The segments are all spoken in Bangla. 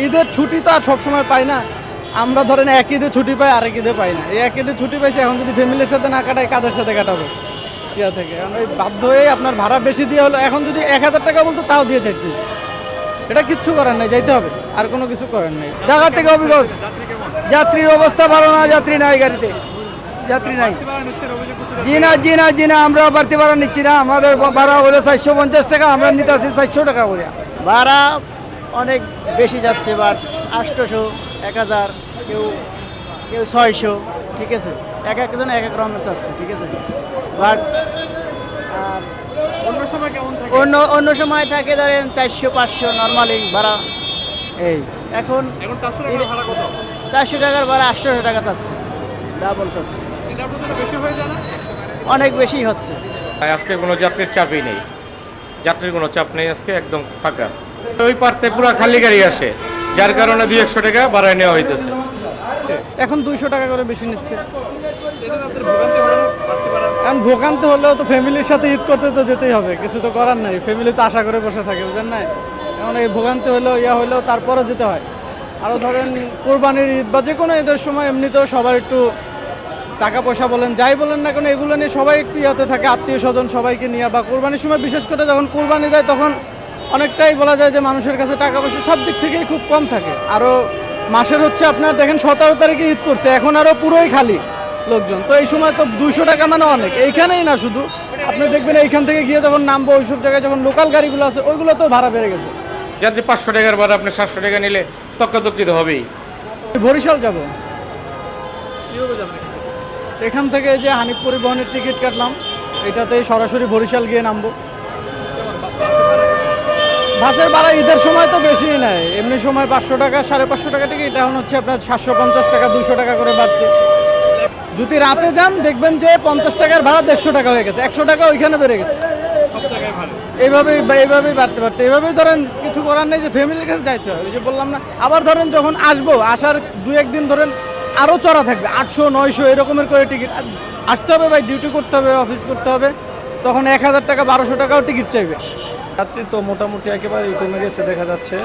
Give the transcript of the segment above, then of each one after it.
ঈদের ছুটি তো আর সবসময় পাই না। আমরা ধরেন এক ঈদে ছুটি পাই, আরেক ঈদে পাই না। এই এক ঈদে ছুটি পাইছি, এখন যদি ফ্যামিলির সাথে না কাটাই কাদের সাথে কাটাবো ইয়া থেকে, কারণ ওই বাধ্য হয়ে আপনার ভাড়া বেশি দিয়ে হলো। এখন যদি 1000 টাকা বলতো তাও দিয়ে চাইতে, এটা কিচ্ছু করার নেই, যাইতে হবে, আর কোনো কিছু করার নেই। ঢাকা থেকে অভিজ্ঞতা, যাত্রীর অবস্থা ভালো না, যাত্রী নাই গাড়িতে, যাত্রী নাই। জি না, আমরা বাড়তি ভাড়া নিচ্ছি না। আমাদের ভাড়া হলো 450 টাকা, আমরা নিতে আসি 400 টাকা করে। ভাড়া অনেক বেশি যাচ্ছে, বাট 800, 1000, কেউ 600, ঠিক আছে। এক একজন এক এক রকমের চাচ্ছে, ঠিক আছে। বাট অন্য সময় থাকে ধরেন 400-500 নর্মালি ভাড়া। এই এখন 400 টাকার ভাড়া 800 টাকা চাচ্ছে, ডাবল চাচ্ছে, অনেক বেশি হচ্ছে। আজকে কোনো যাত্রীর চাপই নেই, যাত্রীর কোনো চাপ নেই, আজকে একদম ফাঁকা। ওই পারতে পুরো খালি গাড়ি আসে, যার কারণে 200 টাকা ভাড়ায় নেওয়া হইতেছে। এখন 200 টাকা করে বেশি নিচ্ছে। এখন ভোগান্তি হলেও তো ফ্যামিলির সাথে ঈদ করতে তো যেতেই হবে, কিছু তো করার নাই। ফ্যামিলি তো আশা করে বসে থাকে, বুঝেন না। এখন এই ভোগান্তি হলেও হলেও তারপরও যেতে হয়। আরও ধরেন কোরবানির ঈদ বা যে কোনো ঈদের সময় এমনিতেও সবার একটু টাকা পয়সা বলেন, যাই বলেন না কেন, এগুলো নিয়ে সবাই একটু ইয়াতে থাকে, আত্মীয় স্বজন সবাইকে নিয়ে। বা কোরবানির সময় বিশেষ করে যখন কোরবানি দেয়, তখন অনেকটাই বলা যায় যে মানুষের কাছে টাকা পয়সা সব দিক থেকেই খুব কম থাকে। আরও মাসের হচ্ছে আপনার দেখেন 17 তারিখে ঈদ করছে, এখন আরও পুরোই খালি লোকজন। তো এই সময় তো 200 টাকা মানে অনেক। এইখানেই না শুধু, আপনি দেখবেন এইখান থেকে গিয়ে যখন নামবো, ওইসব জায়গায় যখন লোকাল গাড়িগুলো আছে, ওইগুলো তো ভাড়া বেড়ে গেছে। যাত্রী 500 টাকার ভাড়া আপনি 700 টাকা নিলে তক্কাতক্কি তো হবেই। বরিশাল যাব, এখান থেকে যে হানিফ পরিবহনের টিকিট কাটলাম, এটাতে সরাসরি বরিশাল গিয়ে নামবো। বাসের ভাড়া ঈদের সময় তো বেশিই নেয়, এমনি সময় 500 টাকা 550 টাকা টিকিট, এখন হচ্ছে আপনার 750 টাকা 200 টাকা করে বাড়তে। যদি রাতে যান দেখবেন যে 50 টাকার ভাড়া 150 টাকা হয়ে গেছে, 100 টাকা ওইখানে বেড়ে গেছে। এইভাবেই বাড়তে এইভাবেই ধরেন কিছু করার নেই, যে ফ্যামিলির কাছে যাইতে হয়। ওই যে বললাম না, আবার ধরেন যখন আসবো, আসার 2-1 দিন ধরেন আরও চড়া থাকবে, 800-900 এরকমের করে টিকিট। আসতে হবে ভাই, ডিউটি করতে হবে, অফিস করতে হবে, তখন 1000 টাকা 1200 টাকাও টিকিট চাইবে। যাত্রী তো মোটামুটি একেবারেই কমে গেছে দেখা যাচ্ছে।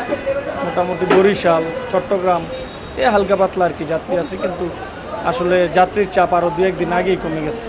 মোটামুটি বরিশাল, চট্টগ্রাম হালকা পাতলা আর কি যাত্রী আছে, কিন্তু আসলে যাত্রীর চাপ আরও 2-1 দিন আগেই কমে গেছে।